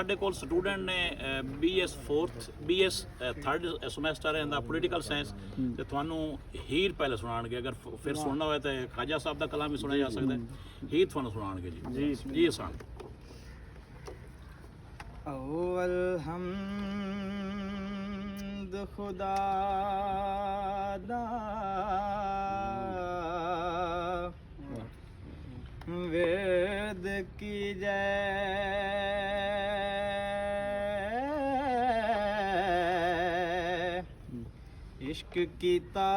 ਸਾਡੇ ਕੋਲ ਸਟੂਡੈਂਟ ਨੇ BS 4th BS 3rd semester ਇਹਦਾ ਪੋਲੀਟੀਕਲ ਸਾਇੰਸ ਤੇ ਤੁਹਾਨੂੰ ਹੀਰ ਪਹਿਲੇ ਸੁਣਾਣਗੇ। ਅਗਰ ਫਿਰ ਸੁਣਨਾ ਹੋਵੇ ਤਾਂ ਖਾਜਾ ਸਾਹਿਬ ਦਾ ਕਲਾਮ ਵੀ ਸੁਣਿਆ ਜਾ ਸਕਦਾ ਹੈ। ਹੀਰ ਤੁਹਾਨੂੰ ਸੁਣਾਣਗੇ ਜੀ ਜੀ ਆਸਾਨ। अव्वल हम्द खुदा दा वेद की जय इश्क कीता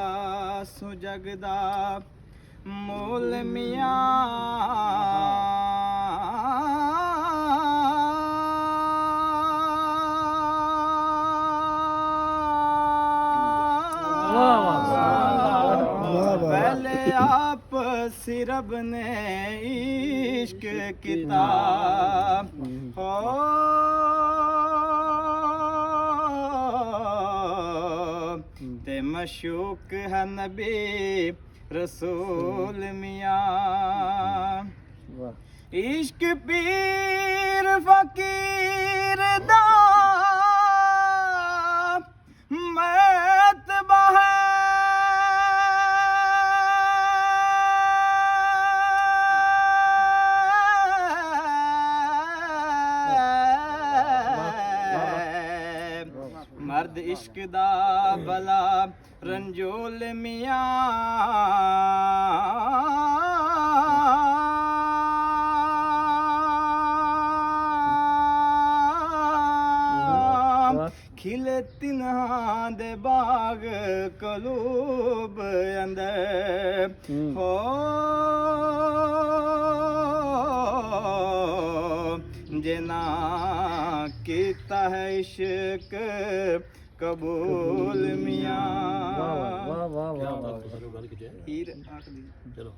सु जगदा मोल मियां पहले आप सिरब ने इश्क किताब हो ते मशूक है नबी रसूल मियां इश्क पीर फकीर दा मर्द इश्क दा भला रंजोल मियां खिले तिन्हां दे बाग कलूब अंदर हो जिना कीता है इश्क कबूल मियां। वाह वाह वाह वाह। हीर आख दी चलो।